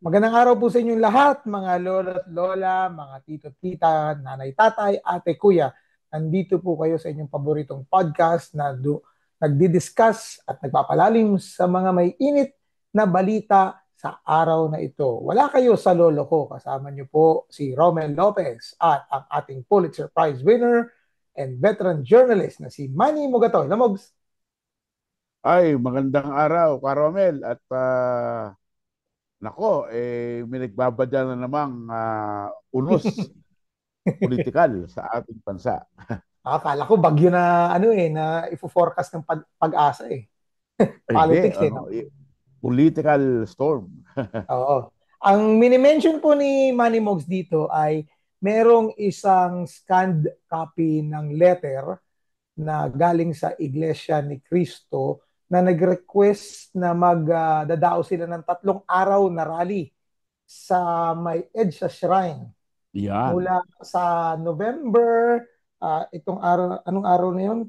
Magandang araw po sa inyong lahat, mga lolo at lola, mga tito at tita, nanay, tatay, ate, kuya. Nandito po kayo sa inyong paboritong podcast na nagdi-discuss at nagpapalalim sa mga may init na balita sa araw na ito. Wala kayo sa lolo ko, kasama niyo po si Romel Lopez at ang ating Pulitzer Prize winner and veteran journalist na si Manny Mugatoy. Lamogs, Ay, magandang araw, Karomel. At nako, may nagbabadya na namang unos politikal sa ating bansa. akala ko bagyo na na ifo-forecast ng pag-asa eh. Hindi, Politics eh, ano, no? political storm. Oo. Ang mini-mention po ni Manny Mogs dito ay merong isang scanned copy ng letter na galing sa Iglesia ni Cristo na nag-request na magdadao sila ng 3 araw na rally sa may EDSA Shrine Yan. mula sa November, itong araw, anong araw na yun?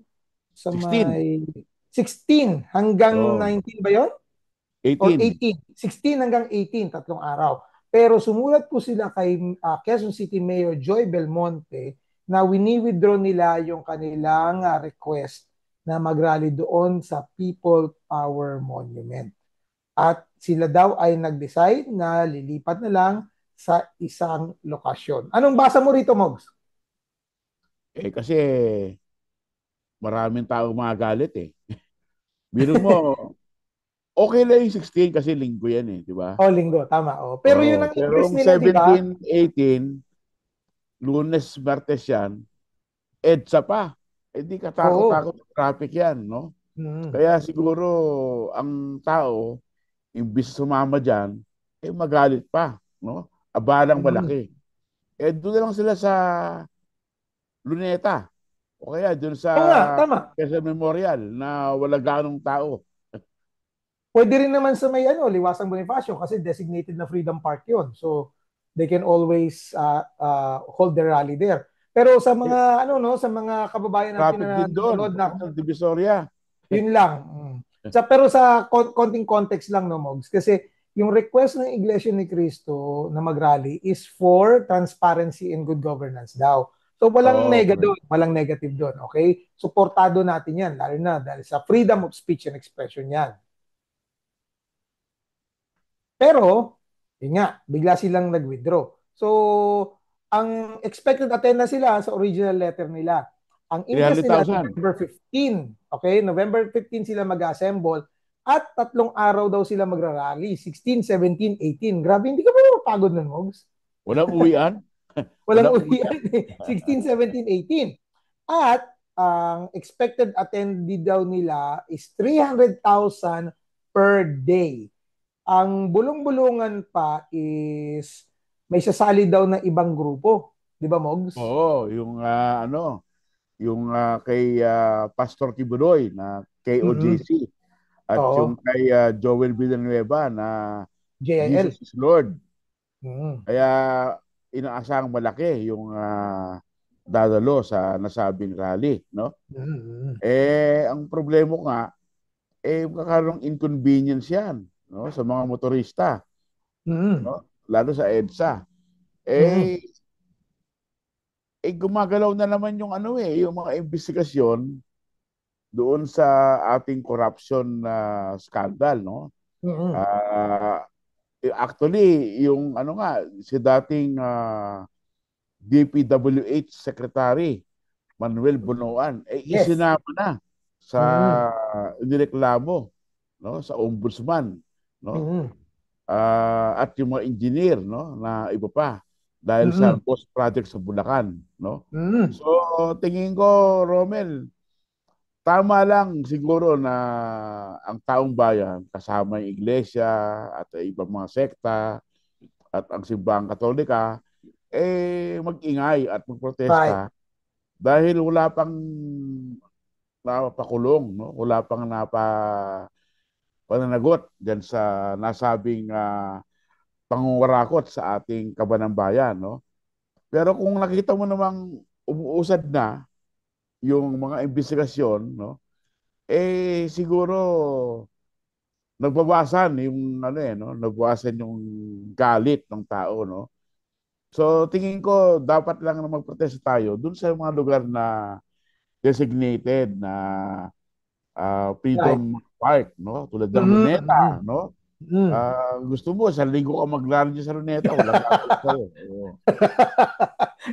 Sa 16, may 16 hanggang oh, 19 ba yun? Or 18. 18. 16 hanggang 18, 3 araw. Pero sumulat po sila kay Quezon City Mayor Joy Belmonte na wini-withdraw nila yung kanilang request na mag-rally doon sa People Power Monument. At sila daw ay nag-decide na lilipat na lang sa isang lokasyon. Anong basa mo rito, Mogs? Kasi maraming tao magalit eh. Biro mo, okay lang yung 16 kasi linggo yan eh, di ba? O, linggo, tama. O. Pero yun Oh, ang pero interest yung nila, di ba? 17, 18, Lunes, Martes yan, EDSA pa. Eh di Oo. katakot-takot traffic yan, no? Mm. Kaya siguro ang tao, imbis sumama dyan, magalit pa, no? Abalang Mm. malaki. Doon na lang sila sa Luneta o kaya doon sa Oo nga, tama. Quezon Memorial na wala ganong tao. Pwede rin naman sa may Liwasang Bonifacio kasi designated na Freedom Park 'yon. So they can always hold their rally there. Pero sa Eh, mga sa mga kababayan natin traffic na din doon, nanonood na papuntang Divisoria. yun lang. Pero sa konting context lang no Mogs kasi yung request ng Iglesia ni Cristo na mag-rally is for transparency and good governance daw. So walang Oo, nega correct. doon, walang negative doon, okay? Suportado natin 'yan lalo na dahil sa freedom of speech and expression 'yan. Pero, yun nga, bigla silang nag-withdraw. So, ang expected attendance sila sa original letter nila. Ang interest nila, 300,000. November 15. Okay? November 15 sila mag-assemble at 3 araw daw sila magra-rally. 16, 17, 18. Grabe, hindi ka ba mapagod nun, Mogs? Walang uwian. Walang Walang uwian. uwian eh. 16, 17, 18. At ang expected attendee daw nila is 300,000 per day. Ang bulong-bulungan pa is may sasali daw ng ibang grupo. Di ba, Mogs? Oo, yung yung kay Pastor Kibuloy na Mm-mm. KOJC at yung Oo, kay Joel Villanueva na JIL. Jesus is Lord. Mm. Kaya inaasahang malaki yung dadalo sa nasabing rally, no? Mm-mm. Ang problema nga, magkakaroon ng inconvenience yan, no? Sa mga motorista, Mm-mm. no? Lalo sa EDSA. Mm-mm. Eh, gumagalaw na naman yung yung mga investigasyon doon sa ating corruption na scandal, no? Mm-mm. Ah, actually, yung nga, si dating DPWH Secretary Manuel Bonoan, Yes. isinama na sa Mm-mm. inireklamo, no, sa ombudsman, no? Mm-mm. At yung mga engineer, no, na iba pa dahil sa Mm-mm. ghost project sa Bulacan, no? Mm-mm. So, tingin ko, Romel, tama lang siguro na ang taong bayan kasama yung iglesia at ibang mga sekta at ang simbahang katolika mag-ingay at Right. magprotesta dahil wala pang napakulong, no? Wala pang pananagot diyan sa nasabing pangungurakot sa ating kabanang bayan, no? Pero kung nakita mo namang umuusad na yung mga investigasyon, no? Siguro nagbawasan yung ano no, nagbawasan yung galit ng tao, no. So tingin ko dapat lang na magprotesta tayo dun sa mga lugar na designated na Right. Freedom Park, no? Tulad ng Mm, mm, Luneta, no? mm. Gusto mo, sa linggo ka maglaro dyan sa Luneta, walang gagawin sa'yo. Oo.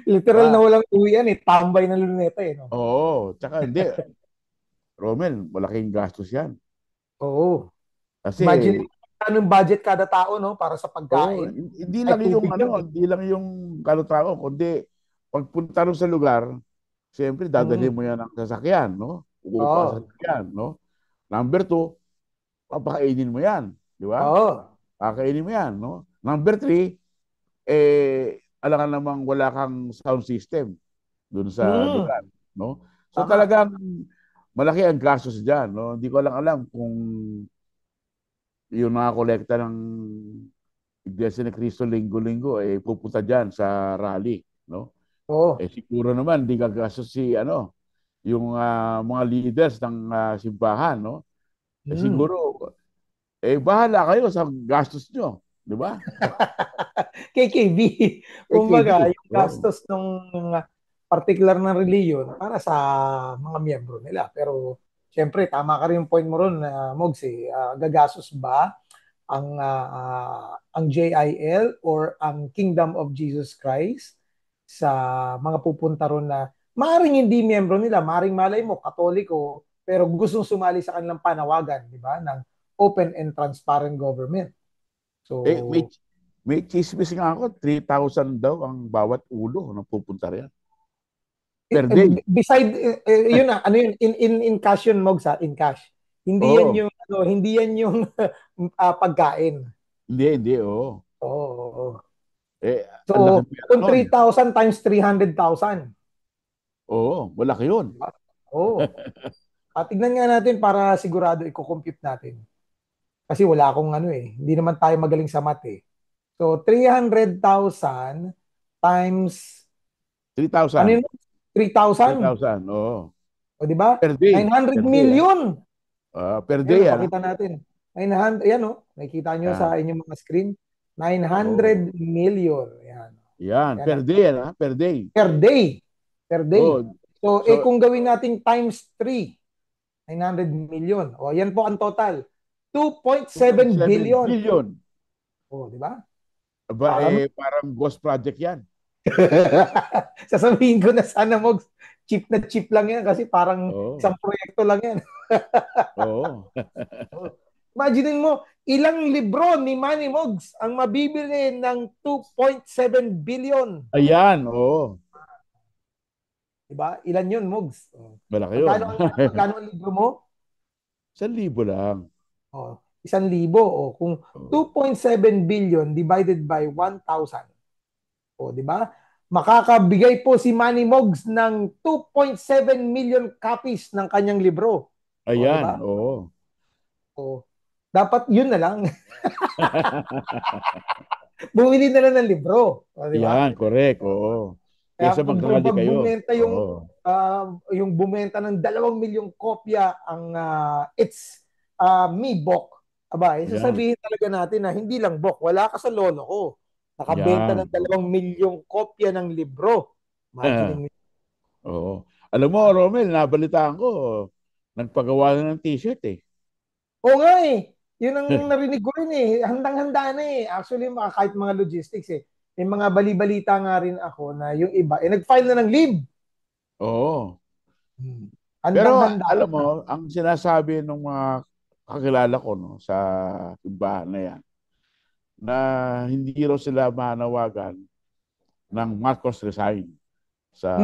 Literal na Diba? walang uwian eh. Tambay na luneta eh. No? Oo. Tsaka hindi, Romel, malaking gastos yan. Oo. Kasi, Imagine anong budget kada tao no para sa oo, pagkain. hindi Ay lang yung tubig lang ano, eh. hindi lang yung kalutao, kundi pagpunta rin sa lugar, siyempre dadalhin Mm. mo yan ng sasakyan, no? Uupa sa Oo. sasakyan, no? Number two, papakainin mo yan, di ba? Oo. Kakainin mo yan, no? Number three, alangan namang wala kang sound system doon sa Mm. lugar, no? So Tama. talagang malaki ang gastos diyan, no? Hindi ko lang alam kung yung mga kolekta ng Iglesia ni Cristo linggo-linggo pupunta diyan sa rally, no? Oo. Siguro naman hindi gagastos si ano, yung mga leaders ng simbahan, no? Mm. Siguro bahala kayo sa gastos nyo, di ba? KKB. AKB. Kumbaga, yung Oh. gastos ng particular na reliyon para sa mga miyembro nila. Pero, syempre, tama ka rin yung point mo ron, Mogs, eh. Gagastos ba ang JIL or ang Kingdom of Jesus Christ sa mga pupunta ron na maring hindi miyembro nila, maring malay mo, Katoliko, pero gustong sumali sa kanilang panawagan, di ba, ng open and transparent government. Eh, may, So, may chismis nga ako, 3,000 daw ang bawat ulo na pupunta riyan. Per day. beside yun na ano yun in cash yun Mogs ha, in cash. Hindi yan Oo. yung ano, hindi yan yung pagkain. Hindi, hindi, oo. Oo. Oo. Ang laki So, pera kung nun. 3,000 times 300,000, Oo, malaki yun. di ba? Oo. Tignan nga natin para sigurado i-compute natin. Kasi wala akong ano eh, hindi naman tayo magaling sa math eh. So, 300,000 times ano 3,000. yun? 3,000. 3,000, oo. O di ba? Per day. 900 Per day, million. Per Ayan, day, pakita natin. 900, ayan o. Nakikita nyo sa Yan. inyong mga screen. 900 Oo. million. Ayan. Yan, Ayan. per day, Per day. Per day. Per day. Oo. So, So, kung gawin natin times 3, 900 million. O, yan po ang total. 2.7 2.7 billion. billion. O, di ba? Aba, Para parang ghost project yan. sasabihin ko na sana mo, cheap lang yan kasi parang Oo. isang proyekto lang yan. Oo. Imaginin mo, ilang libro ni Manny Mogs ang mabibili ng 2.7 billion. Ayan, oo. Diba? Ilan yun, Mogs? Oh. Malaki yun. Magkano ang libro mo? 1,000 lang. Oh, 1,000. Oh, kung Oo. 2.7 billion divided by 1,000. Oh, di ba? Makakabigay po si Manny Mogs ng 2.7 million copies ng kanyang libro. Oh, di Ayan, ba? oo. Oh, dapat yun na lang. Bumili na lang ng libro. Oh, di ba? Yan, correct, oo. Kaya Kesa mag-rally pag kayo. bumenta Oo. yung bumenta ng 2 milyong kopya ang It's Me book, aba, Yan. sasabihin talaga natin na hindi lang book, wala ka sa lolo ko. Nakabenta ng Yan. 2 milyong kopya ng libro. Imagine mo. Oo. Alam mo, Romel, nabalitaan ko, nagpagawa na ng t-shirt eh. Oo nga eh. Yun ang narinig ko rin eh. Handang-handa na eh. Actually, kahit mga logistics eh. May mga bali-balita nga rin ako na yung iba, nag-file na ng leave. Oo. Pero Handang-handa alam mo, na. ang sinasabi ng mga kakilala ko no, sa simbahan na yan, na hindi raw sila manawagan ng Marcos resign sa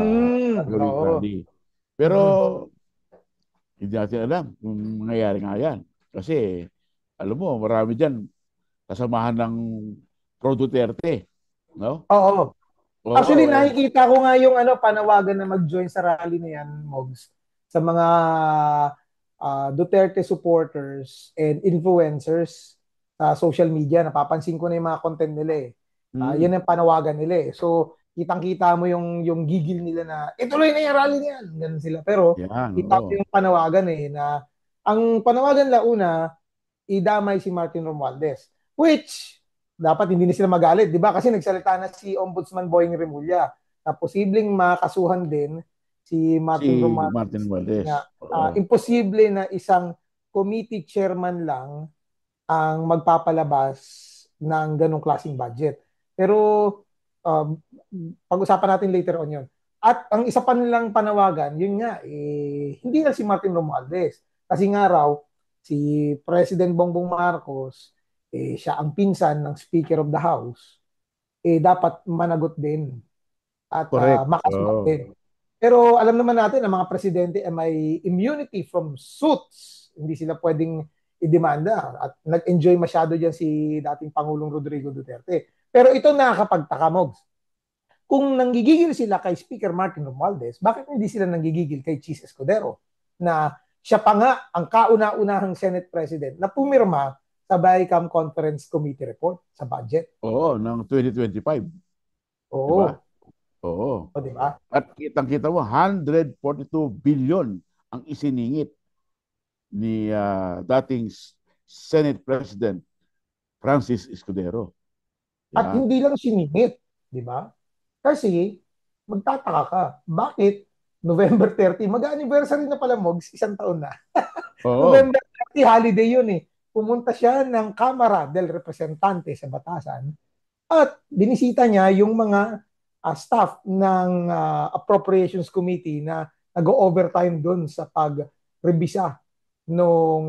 gagawing Oo. rally. Pero Mm. hindi natin alam kung mangyayari nga yan. Kasi, alam mo, marami dyan kasamahan ng Pro Duterte. No? Oo. Actually, Oo, nakikita ko nga yung panawagan na mag-join sa rally na yan, Mogs, sa mga Duterte supporters and influencers sa social media. Napapansin ko na yung mga content nila eh. Yan ang panawagan nila eh. So, kitang-kita mo yung gigil nila na ituloy na yung rally na yan. Ganun sila. Pero, yan, kita mo oo. yung panawagan eh na ang panawagan la una, idamay si Martin Romualdez. Which, dapat hindi na sila magalit, di ba? Kasi nagsalita na si Ombudsman Boying Remulla na posibleng makasuhan din si Si Martin Martin Romualdez kasi Valdez. nga Oo. imposible na isang committee chairman lang ang magpapalabas ng ganong klaseng budget. Pero um, pag-usapan natin later on yun. At ang isa pa nilang panawagan, yun nga, hindi lang si Martin Romualdez. Kasi nga raw, si President Bongbong Marcos, siya ang pinsan ng Speaker of the House, dapat managot din at Correct. makasuhan Oo. din. Pero alam naman natin ang mga presidente ay may immunity from suits. Hindi sila pwedeng idemanda at nag-enjoy masyado diyan si dating Pangulong Rodrigo Duterte. Pero ito nakakapagtaka, Mogs. Kung nanggigigil sila kay Speaker Martin Romualdez, bakit hindi sila nanggigigil kay Chis Escudero na siya pa nga ang kauna-unahang Senate President na pumirma sa BICAM Conference Committee Report sa budget? Oo, ng 2025. Di ba? Oo, Oo. o di ba? At kitang-kita mo, 142 billion ang isiningit ni dating Senate President Francis Escudero. At Yan. hindi lang siningit, di ba? Kasi magtataka ka, bakit November 30, mag-anniversary na pala, Mogs, isang taon na. Oo. November 30, holiday yun eh. Pumunta siya ng Kamara del Representante sa Batasan at binisita niya yung mga staff ng Appropriations Committee na nag-overtime doon sa pag-rebisa ng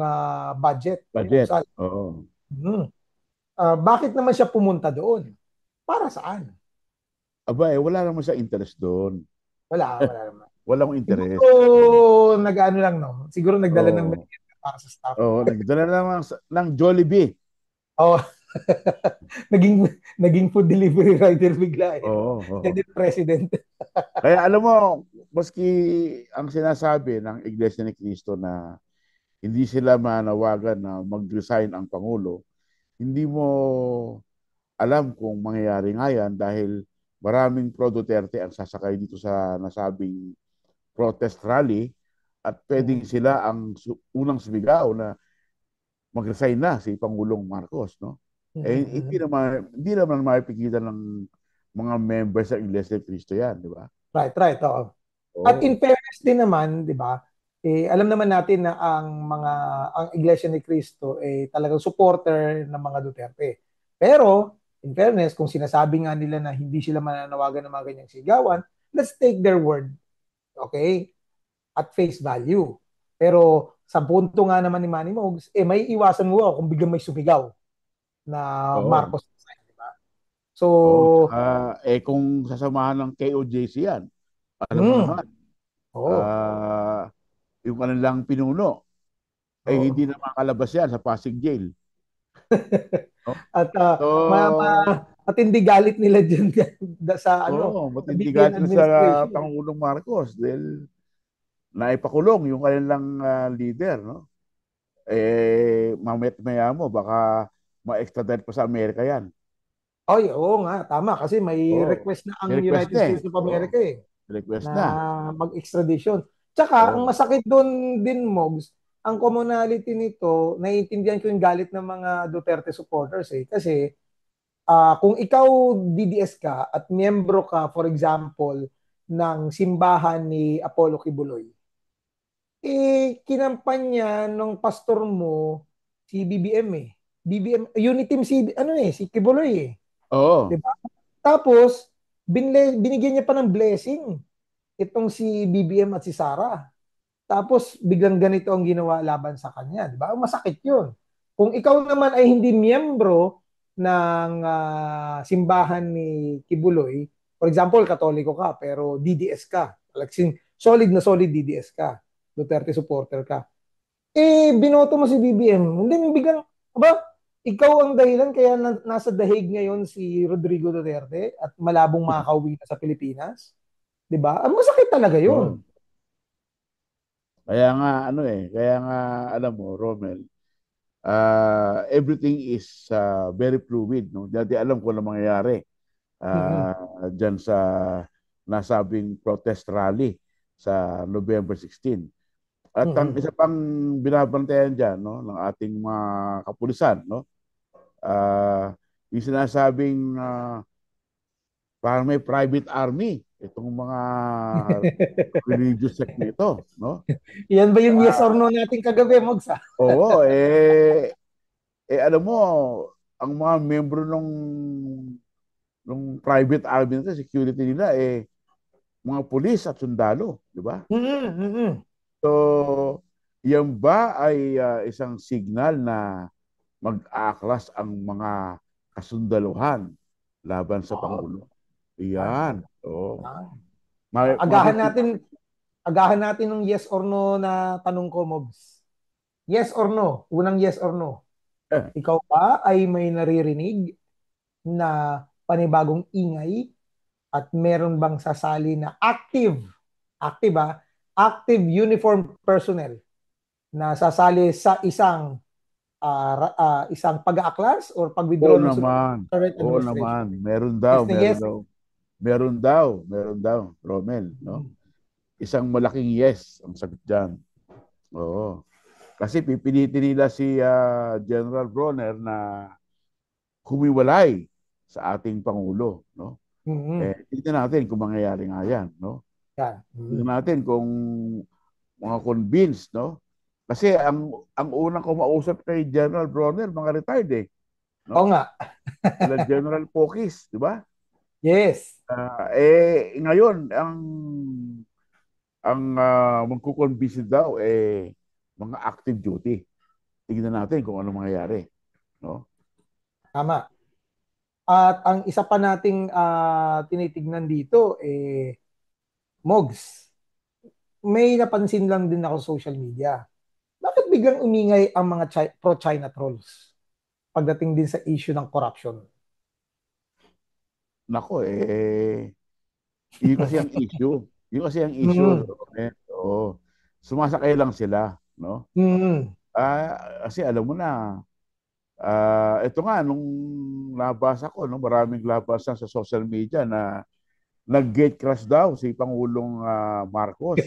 budget. Budget. Oo. Hmm. Bakit naman siya pumunta doon? Para saan? Aba, wala naman sa interest doon. Wala naman. Walang Siguro interest. nag-ano lang, no? Siguro nagdala ng Oo. merienda para sa staff. Oo, nagdala naman ng Jollibee. Oh, naging food delivery rider bigla eh, no? Oo, oo. Senate President. Kaya alam mo, maski ang sinasabi ng Iglesia ni Cristo na hindi sila manawagan na mag-resign ang Pangulo, hindi mo alam kung mangyayari nga yan dahil maraming pro-Duterte ang sasakay dito sa nasabing protest rally at pwedeng Mm. sila ang unang sumigaw na mag-resign na si Pangulong Marcos, no? Eh Mm. hindi naman maipigilan ng mga members ng Iglesia ni Cristo yan, di ba? Right, oo. At in Oo. fairness din naman, 'di ba? Alam naman natin na ang Iglesia ni Cristo talagang supporter ng mga Duterte. Pero in fairness, kung sinasabi nga nila na hindi sila mananawagan ng mga ganyang sigawan, let's take their word, okay? At face value. Pero sa punto nga naman ni Manny Mogs, may iwasan mo kung biglang may sumigaw na Oo. Marcos design, di ba? So, Oo. Kung sasamahan ng KOJC yan, alam mo mm, naman, oo, ah, yung kanilang pinuno, oo. hindi na makalabas yan sa Pasig Jail. No? At So, matindi galit nila dyan sa oo, sa matindigan BBM sila sa administration. Pangulong Marcos dahil naipakulong yung kanilang leader, no? Mamaya maya mo, baka ma-extradite pa sa Amerika yan. Ay, oo nga, tama. Kasi may Oo. request na May ang request United na eh. States of Oo. America Request na na. mag-extradition. Tsaka, ang Oo. masakit doon din, Mogs, ang commonality nito, naiintindihan ko yung galit ng mga Duterte supporters Kasi kung ikaw DDS ka at miyembro ka, for example, ng simbahan ni Apollo Kibuloy, kinampanya ng pastor mo si BBM BBM, Uniteam si Kibuloy 'di Oo. ba? Tapos binigyan niya pa ng blessing itong si BBM at si Sara. Tapos biglang ganito ang ginawa laban sa kanya, 'di ba? Masakit 'yun. Kung ikaw naman ay hindi miyembro ng simbahan ni Kibuloy, for example, Katoliko ka pero DDS ka, like solid DDS ka, Duterte supporter ka. Binoto mo si BBM. Hindi biglang, aba, ikaw ang dahilan kaya nasa dahig ngayon si Rodrigo Duterte at malabong makakauwi na sa Pilipinas. 'Di ba? Ang masakit talaga 'yun. Oo. Kaya nga alam mo, Romel, everything is very fluid, no? Dati alam ko na mangyayari Mm-mm. dyan sa nasabing protest rally sa November 16. At ang Mhm. isa pang binabantayan diyan, no, ng ating mga kapulisan, no, yung sinasabing parang may private army itong mga religious sect na ito, no? Yan ba yung yes or Ah, no natin kagabi, Mogs? oo, alam mo, ang mga membro nung private army na to, security nila, mga pulis at sundalo, di ba? Mm, mm. So, yan ba ay isang signal na mag-aaklas ang mga kasundaluhan laban sa Oo, Pangulo? yan. Iyan. Oo. Yan. Agahan Mapipi- natin, agahan natin ng yes or no na tanong ko, Mogs. Yes or no? Unang yes or no. eh, Ikaw ba ay may naririnig na panibagong ingay at meron bang sasali na active active uniformed personnel na sasali sa isang pag-aaklas or Oo pag-withdraw ng naman. current Oo administration? naman. Meron Yes daw, na meron yes. daw. Meron daw, meron daw, Romel, no? Mm. Isang malaking yes ang sagot diyan. Oo. Kasi pipilitin nila si General Bronner na humiwalay sa ating Pangulo, no? Mm. Tignan natin kung mangyayari nga yan, no? Yan. Mm. Tignan natin kung mga convinced, no? Kasi ang unang kumausap kay General Bronner, mga retired Oo no? nga. Sila General Pokis, di ba? Yes. Ngayon, ang magkukonvince daw, mga active duty. Tignan natin kung ano mangyayari, no? Tama. At ang isa pa nating tinitignan dito, Mogs, may napansin lang din ako sa social media. Bakit biglang umingay ang mga pro-China trolls pagdating din sa issue ng corruption? Nako, yun kasi ang issue. Yun kasi ang issue. Mm. Oo. Sumasakay lang sila, no? Mm. Kasi alam mo na, ito nga, nung nabasa ko, no, maraming labasan sa social media na nag-gate crash daw si Pangulong Marcos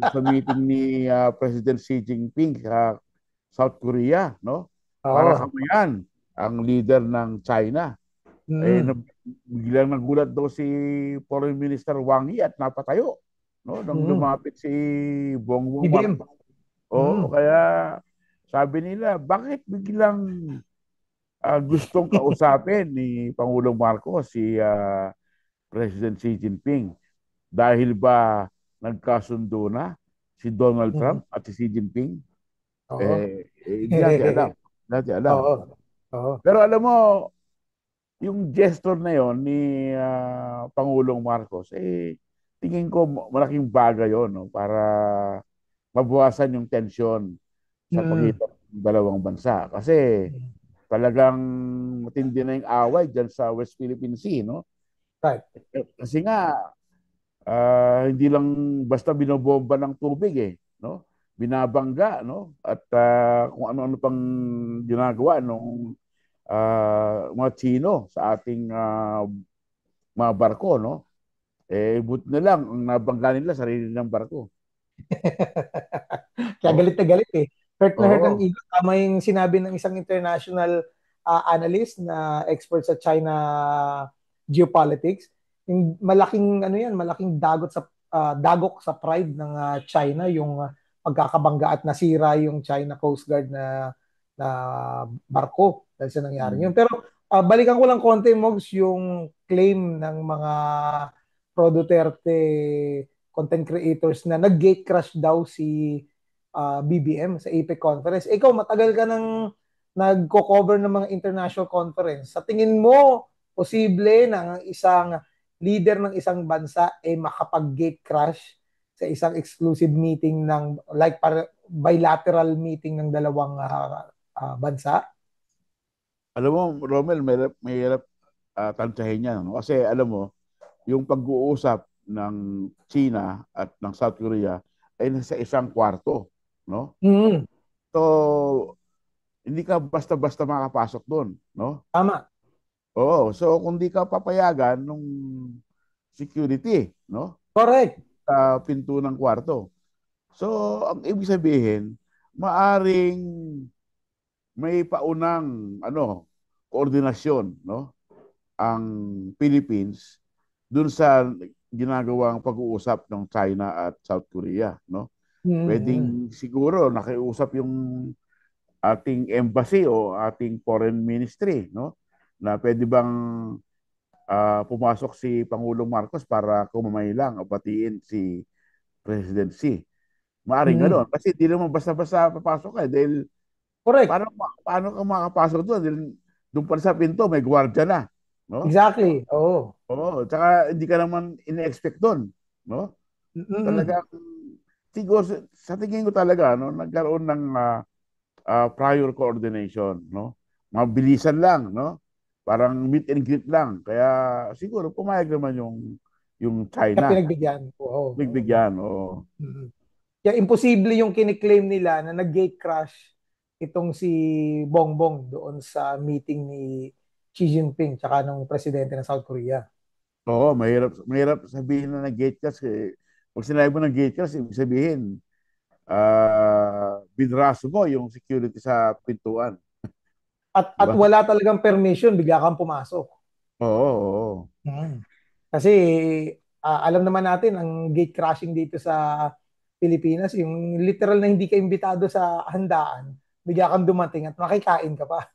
sa meeting ni President Xi Jinping sa South Korea, no? Para Oo. kamayan ang leader ng China. Eh, Mm. biglang nagulat daw si Foreign Minister Wang Yi at napatayo, no? Nang Mm. lumapit si Bongbong BBM. Marcos. Oo, Mm. kaya sabi nila, bakit biglang gustong kausapin ni Pangulong Marcos si President Xi Jinping? Dahil ba nagkasundo na si Donald Mm. Trump at si Xi Jinping? Oo. Hindi natin alam. Hindi natin alam. Oo. Oo. Pero alam mo, yung gesture na yon ni Pangulong Marcos, tingin ko malaking bagay yon, no, para mabawasan yung tensyon sa Mm. pagitan ng dalawang bansa. Kasi talagang matindi na yung away dyan sa West Philippine Sea, no? Right. Kasi nga, hindi lang basta binobomba ng tubig no? Binabangga, no? At kung ano-ano pang ginagawa nung mga Chino sa ating mga barko, no? But na lang, ang nabangga nila, sarili ng barko. Kaya Oh, galit na galit eh. Hurt na hurt ang oo. ego. Tama yung sinabi ng isang international analyst na expert sa China geopolitics. Yung malaking ano yan, malaking dagok sa pride ng China yung pagkakabangga at nasira yung China Coast Guard na barko dahil sa nangyari yun. Mm. Pero balikan ko lang konti, Mogs, yung claim ng mga pro Duterte content creators na nag-gate crash daw si BBM sa APEC conference. Ikaw, matagal ka nang nagko-cover ng mga international conference. Sa tingin mo, posible na ang isang leader ng isang bansa ay makapag-gate crash sa isang exclusive meeting ng like para bilateral meeting ng dalawang bansa? Alam mo, Romel, may hirap tansyahin yan. No? Kasi alam mo, yung pag-uusap ng China at ng South Korea ay nasa isang kwarto. No? Mm, So, hindi ka basta-basta makapasok doon. No? tama. Oo. So, kung di ka papayagan nung security, no? Correct. Sa pinto ng kwarto. So, ang ibig sabihin, maaring may paunang koordinasyon, no, ang Philippines dun sa ginagawang pag-uusap ng China at South Korea, no? Mm-hmm. Pwedeng siguro nakiusap yung ating embassy o ating foreign ministry, no? Na pwede bang pumasok si Pangulong Marcos para kumamailang o batiin si presidency. Maaring Mm-hmm. gano'n. Kasi di naman basta-basta papasok ka. Dahil Correct. paano ka makapasok doon? Dahil doon pa sa pinto, may gwardiya na. No? Exactly. Oo. Oo. Tsaka hindi ka naman ine-expect doon. No? Mm-mm. Talagang, siguro, sa tingin ko talaga, no, nagkaroon ng prior coordination. No? Mabilisan lang. No? Parang meet and greet lang. Kaya siguro pumayag naman yung Kaya China. pinagbigyan. Oo. Oo. Bigbigyan. Oo. Mm-mm. Kaya imposible yung kiniklaim nila na nag-gate crash itong si Bongbong doon sa meeting ni Xi Jinping tsaka ng presidente ng South Korea. Oo, mahirap sabihin na nag-gate crash. Pag sinabi mo ng gate crash, ibig sabihin, binraso mo yung security sa pintuan. At Diba? wala talagang permission, bigla kang pumasok. Oo, oo. Mm. Kasi alam naman natin ang gate crashing dito sa Pilipinas, yung literal na hindi ka imbitado sa handaan, bigla kang dumating at makikain ka pa.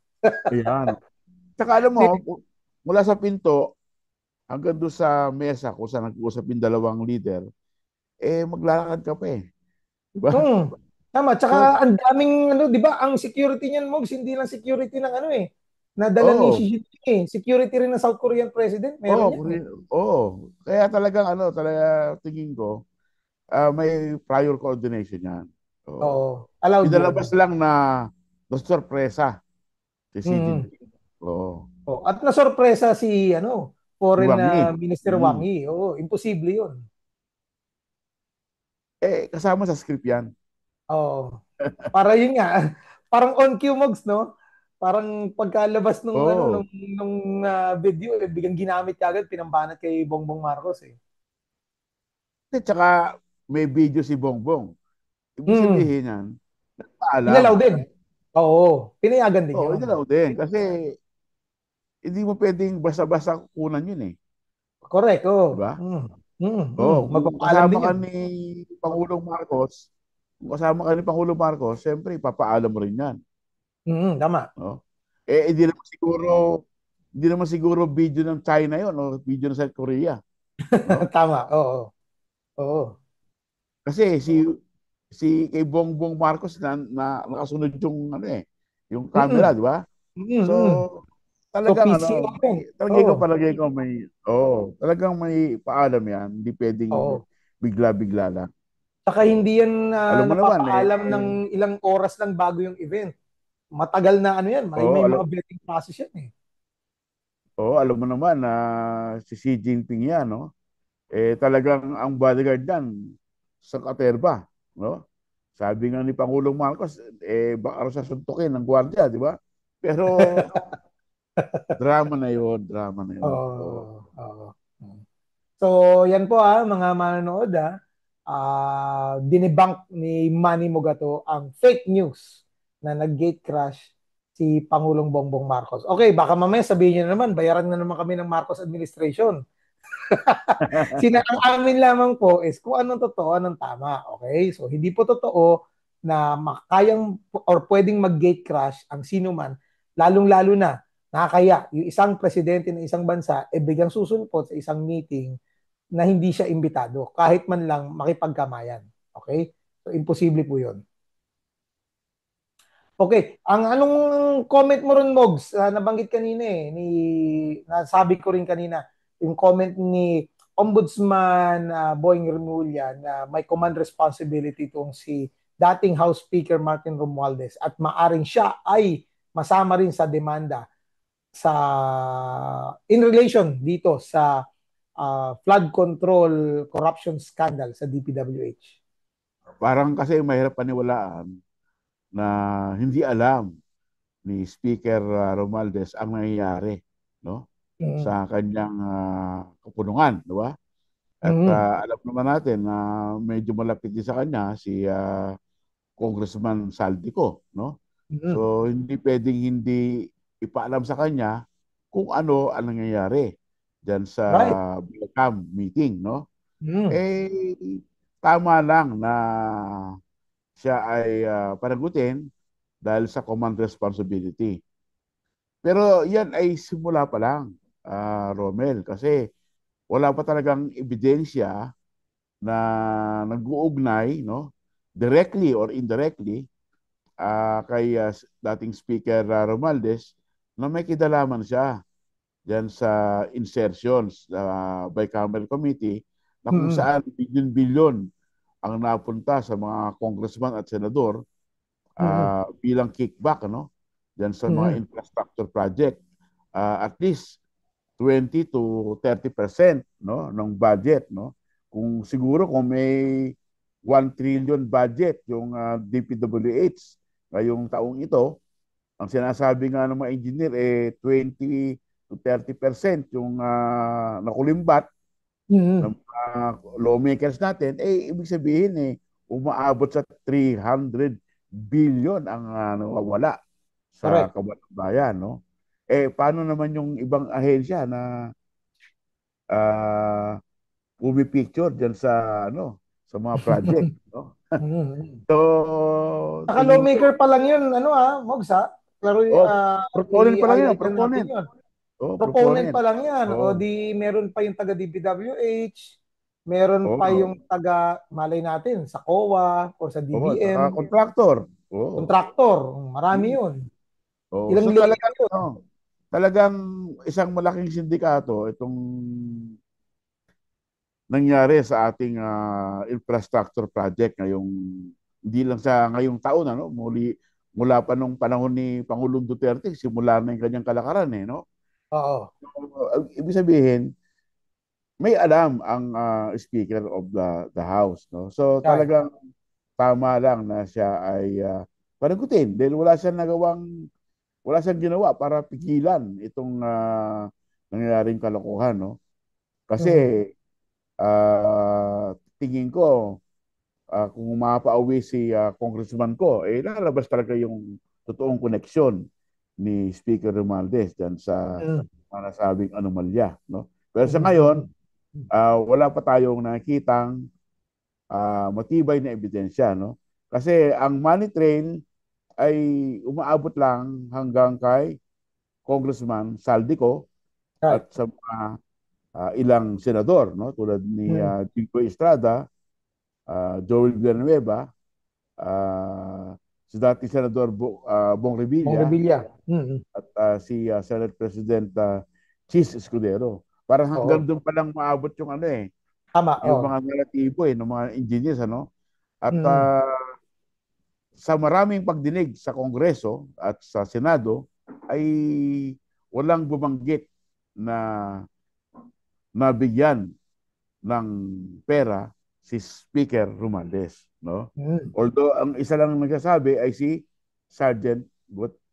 Ayan. Tsaka alam mo, mula sa pinto hanggang doon sa mesa kung saan nag-uusap yung dalawang leader, maglalakad ka pa eh. Diba? Hmm. Tama, So, tsaka ang daming ano, 'di ba? Ang security niyan, Mogs, hindi lang security ng ano eh. Nadala ni Xi oo, Jinping eh. Security rin ng South Korean president, oo, meron yan eh. oo. Kaya talagang talaga tingin ko, may prior coordination yan. Oo. Oo, allowed Pinalabas 'yun. lang na sorpresa si Xi Mm. Jinping. Oo. Oh, at nasorpresa si ano, Si Foreign Wang Yi. Minister Wang Mm. Yi. Oo, imposible 'yun. Kasama sa script yan. Oo. Para yun nga, parang on cue, Mogs, no? Parang pagkalabas nung ano Oo. nung video, biglang ginamit kagad pinambanat kay Bongbong Marcos eh. Tsaka may video si Bongbong. Ibig Mm. sabihin yan, paalam. Inalaw din. Oo, pinayagan din Oo, yun. inalaw din. Kasi hindi mo pwedeng basta-basta kukunan yun eh. Correct, Di oo. ba? Mm. Mm, mm. Oo, kung Magpapaalam kasama din ka yun. ni Pangulong Marcos, kung kasama ka ni Pangulong Marcos, siyempre ipapaalam mo rin yan. Mm, tama. No? Hindi naman siguro video ng China yon o video ng South Korea. No? Tama, oo. Oo. Kasi si kay Bongbong Marcos nakasunod yung yung camera, Mm, di ba? mm, So mm. So, talagang PCO yun. Oo. talagang may paalam yan, hindi pwedeng Oo. bigla-bigla lang. Saka Oo. hindi yan Alam mo naman napapaalam ng ilang oras lang bago yung event. Matagal na ano yan. May, oo, may mga vetting process yan eh. alam mo naman na si Xi Jinping yan, no? Talagang ang bodyguard yan sa katerba, no? Sabi nga ni Pangulong Marcos, baka raw sa suntukin ng gwardiya, di ba? Pero drama na yun. Oo. Oo. Oo. So, yan po mga manonood dinibunk ni Manny Mogato ang fake news na nag-gate crash si Pangulong Bongbong Marcos. Okay, baka mamaya sabihin niyo naman, bayaran na naman kami ng Marcos administration. Ang amin lamang po is kung anong totoo, anong tama. Okay? So, hindi po totoo na makayang or pwedeng mag-gate crash ang sino man, lalong-lalo na nakakaya yung isang presidente ng isang bansa biglang susulpot sa isang meeting na hindi siya imbitado kahit man lang makipagkamayan. Okay? So, imposible po yun. Okay, ang anong comment mo ron, Mogs? Nabanggit kanina nasabi ko rin kanina, yung comment ni Ombudsman Boying Remulla na may command responsibility itong si dating House Speaker Martin Romualdez at maaring siya ay masama rin sa demanda sa in relation dito sa flood control corruption scandal sa DPWH. Parang kasi mahirap paniwalaan na hindi alam ni Speaker Romualdez ang nangyayari, no? Mm. Sa kanyang kapunungan, di ba? At Mm. alam naman natin na medyo malapit din sa kanya si Congressman Saldico, no? Mm. So hindi pwedeng hindi ipaalam sa kanya kung ano ang nangyayari diyan sa Right. Bilcam meeting, no? Mm. Eh tama lang na siya ay panagutin dahil sa command responsibility. Pero yan ay simula pa lang, Romel, kasi wala pa talagang ebidensya na nag-uugnay, no, directly or indirectly kay dating Speaker Romualdez na may kidalaman siya diyan sa insertions bicameral committee na kung Mm. saan bilyon-bilyon ang napunta sa mga congressman at senador Mm. bilang kickback, no, diyan sa mga Mm. infrastructure project. At least 20 to 30% no ng budget, no. Kung siguro kung may 1 trillion budget yung DPWH ngayong taong ito, ang sinasabi nga ng mga engineer 20 to 30% yung nakulimbat ng Mm. mga lawmakers natin, ibig sabihin umaabot sa 300 billion ang nawawala sa Correct. kabataan, no? Paano naman yung ibang ahensya na uh, pumipicture dyan sa sa mga project, no? Mm. So, Saka tingin lawmaker ko, pa lang yun, Mogs, Klaro, proponent pa lang yun, i-highlight lang natin proponent. yun. Proponent Proponent. pa lang yan. O Oh, di meron pa yung taga DPWH, meron pa oh, yung taga, malay natin, sa COA o sa saka DBM, contractor. Oh. kontraktor. Marami Hmm. yun. Oh, Ilang so layer talagang yun. talagang isang malaking sindikato itong nangyari sa ating infrastructure project ngayong hindi lang sa ngayong taon mula pa nung panahon ni Pangulong Duterte simula na yung kanyang kalakaran no. Oo. So, ibig sabihin may alam ang Speaker of the House, no. So Right. talagang tama lang na siya ay panagutin dahil wala siyang ginawa para pigilan itong nangyayaring kalokohan, no. Kasi Mm. tingin ko kung mapauwi si congressman ko, lalabas talaga yung totoong koneksyon ni Speaker Romualdez dyan sa Mm. nasabing anomalya, no? Pero sa ngayon, Mm. wala pa tayong nakitang matibay na ebidensya, no? Kasi ang money trail ay umaabot lang hanggang kay Congressman Saldico Right. at sa mga ilang senador, no? Tulad ni Mm. Chico Estrada, Joel Villanueva, si dating Senador Bong Bong Revilla Revilla. Mm. at si Senate President Chis Escudero. Parang hanggang Oo. doon pa lang maabot yung Tama. yung Oo. mga naratibo ng mga engineers at Mm. sa maraming pagdinig sa Kongreso at sa Senado ay walang bumanggit na nabigyan ng pera si Speaker Romualdez, no? Mm. Although ang isa lang nagsasabi ay si Sergeant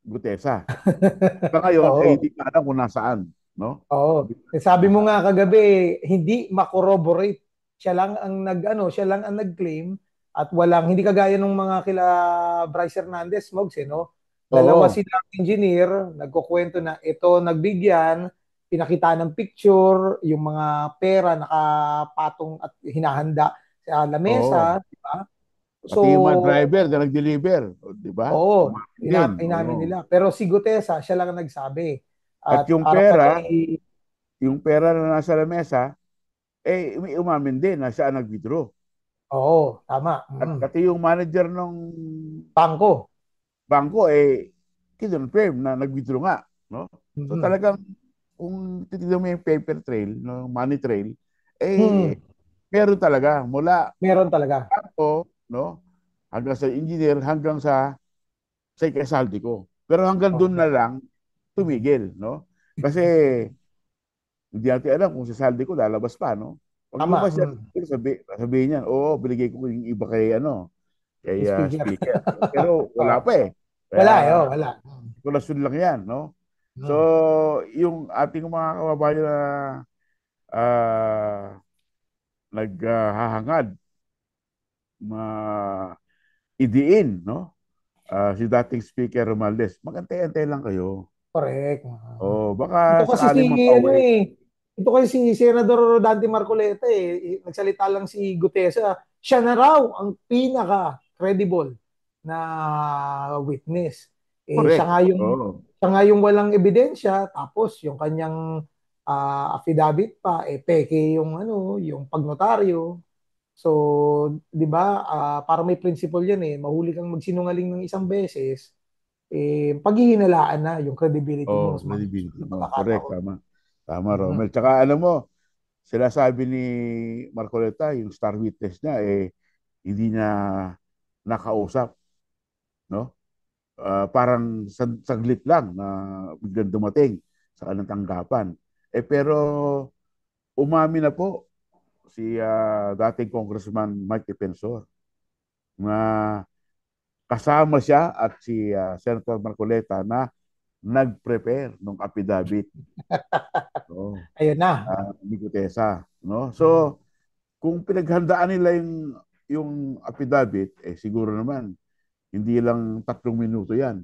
Gutesa. Hanggang ngayon ay Oo. hindi pa alam kung nasaan, no? Oo. Hindi pa Eh, alam kung sabi mo nasaan. nga kagabi, hindi makorroborate. Siya lang ang nag-claim at walang hindi kagaya ng mga kila Bryce Hernandez, Mogs, no? Dalawa Oo. silang engineer, nagkukwento na ito nagbigyan, pinakita ng picture, yung mga pera nakapatong at hinahanda sa Oo. lamesa, di ba? So, Pati yung mga driver na nag-deliver, di ba? oo, Umamin din. inamin Oo. nila. Pero si Gutesa, siya lang ang nagsabi. At At parang may, yung pera na nasa lamesa, may umamin din na siya ang nag-withdraw. oo, tama. At Mm. pati yung manager ng Bangko. bangko kinonfirm na nag-withdraw nga, no? So Mm. talagang kung titignan mo yung paper trail, no, money trail, Hmm, meron talaga mula meron talaga. bangko, no, hanggang sa engineer, hanggang sa ikasaldi ko. Pero hanggang doon Oo. na lang Mm. tumigil, no? Kasi hindi natin alam kung sa saldi ko lalabas pa, no? Pag Tama. lumabas yan, Mm. sabihin niyan, oo, binigay ko yung iba kay Speaker. speaker. Pero Oo. wala pa eh. Wala eh. Kaya Oh, wala. Mm. spekulasyon lang yan, no? So, Mm. yung ating mga kababayan na ah, naghahangad ma idiin, no? Si dating Speaker Romualdez, magantay-antay lang kayo. Correct. Oh, Ito baka kasi si sakaling ano mapauwi. eh, ito kasi si Senador Dante Marcoleta nagsalita lang si Gutesa, siya na raw ang pinaka credible na witness. Correct. Oh. Siya nga yung walang ebidensya, tapos yung kanyang affidavit pa peke yung ano, yung pagnotaryo. So, 'di ba? Para may principle 'yan eh. Mahuli kang magsinungaling ng isang beses, paghihinalaan na yung credibility mo Oh, sa mga credibility susunod na mo. Correct, pagkakataon. tama. Tama, Mhm. Romel. Tsaka alam mo, sila sabi ni Marcoleta, yung star witness niya, hindi niya nakausap, no? Parang saglit lang na biglang dumating sa kanilang tanggapan. Pero umami na po si dating Congressman Mike Defensor na kasama siya at si Senator Marcoleta na nag-prepare ng affidavit, no, Ayun na. ni Gutesa, no? Mhm. So, kung pinaghandaan nila yung affidavit, siguro naman hindi lang 3 minuto 'yan,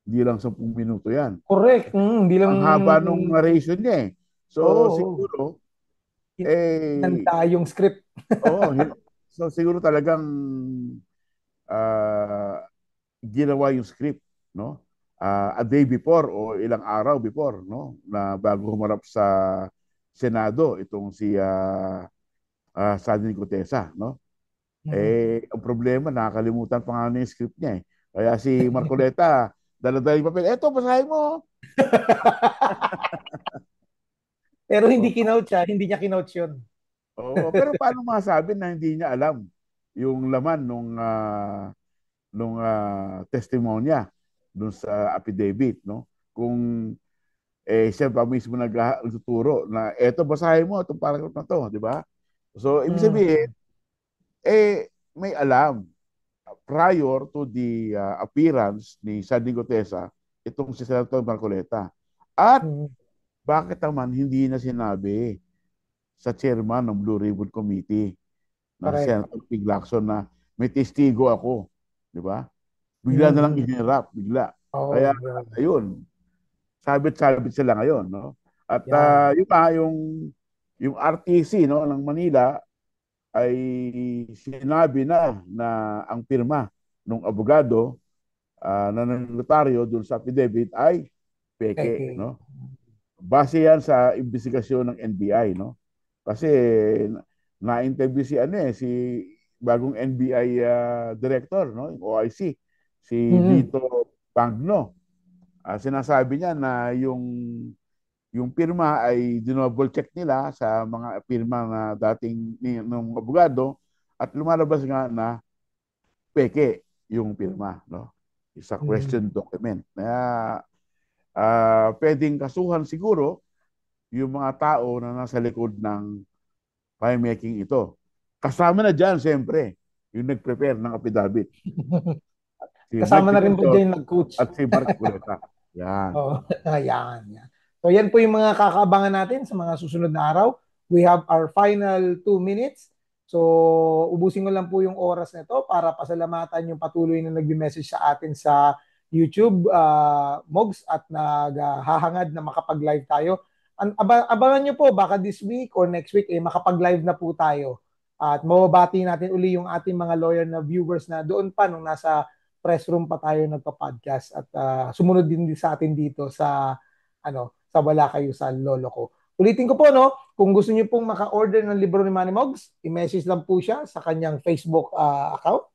hindi lang 10 minuto 'yan. Correct. Hindi lang, Ang haba nung narration niya eh. So, oo, siguro hinanda yung script. oo, so siguro talagang ah, ginawa yung script, no? A day before o ilang araw before, no? Na bago humarap sa Senado itong si Sandy Gutesa, no? Mhm. Ang problema, nakakalimutan pa nga yung script niya eh. Kaya si Marcoleta, dala-dala yung papel, eto, basahin mo. Pero hindi Oh, kinout siya, hindi niya kinout yun. oo, pero paano masabi na hindi niya alam yung laman nung testimonya dun sa affidavit, no? Kung siya pa mismo nagtuturo na eto, basahin mo itong paragraph na to, di ba? So, ibig sabihin, Mhm. may alam prior to the appearance ni Sandy Gutesa itong si Senator Marcoleta. At Mhm. bakit naman hindi na sinabi sa chairman ng Blue Ribbon Committee na si Correct. Senator Pig Lacson na may testigo ako, di ba? Bigla na lang Mhm. ihinirap, bigla. Kaya, Oo, yun. ayun, sabit-sabit sila ngayon, no? At Yan. yung RTC, no, ng Manila ay sinabi na ang pirma ng abogado na notaryo dun sa affidavit ay peke, Peke. no? Base yan sa investigasyon ng NBI, no? Kasi na-interview si si bagong NBI director, no? Yung OIC, si Mhm. Lito Pangno. Sinasabi niya na yung pirma ay dinouble check nila sa mga pirma na dating ng abogado at lumalabas nga na peke yung pirma, no? Isa Mhm. question document. Kaya pwedeng kasuhan siguro yung mga tao na nasa likod ng file-making ito. Kasama na dyan, siyempre, yung nag-prepare ng affidavit. Si Mike Kasama na rin ba Defensor dyan yung nag-coach? at si Mark Culeta. Yan. Oo, ayan, yan. So yan po yung mga kakaabangan natin sa mga susunod na araw. We have our final 2 minutes. So ubusin ko lang po yung oras nito para pasalamatan yung patuloy na nagbi-message sa atin sa YouTube, Mogs, at naghahangad na makapag-live tayo. Abangan nyo po, baka this week or next week, makapag-live na po tayo. At mababati natin uli yung ating mga lawyer na viewers na doon pa nung nasa press room pa tayo nagpa-podcast at sumunod din sa atin dito sa sa Wala Kayo sa Lolo Ko. Ulitin ko po, no, kung gusto niyo pong maka-order ng libro ni Manny Mogs, i-message lang po siya sa kanyang Facebook account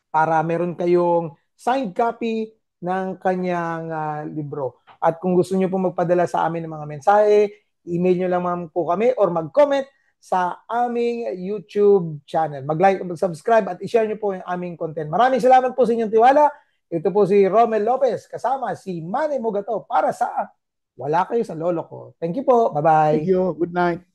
para meron kayong signed copy ng kanyang libro. At kung gusto niyo pong magpadala sa amin ng mga mensahe, email nyo lang po kami or mag-comment sa aming YouTube channel. Mag-like, mag-subscribe at i-share nyo po yung aming content. Maraming salamat po sa inyong tiwala. Ito po si Romel Lopez kasama si Manny Mogato para sa Wala Kayo sa Lolo Ko. Thank you po. Thank Bye-bye. you. Good night.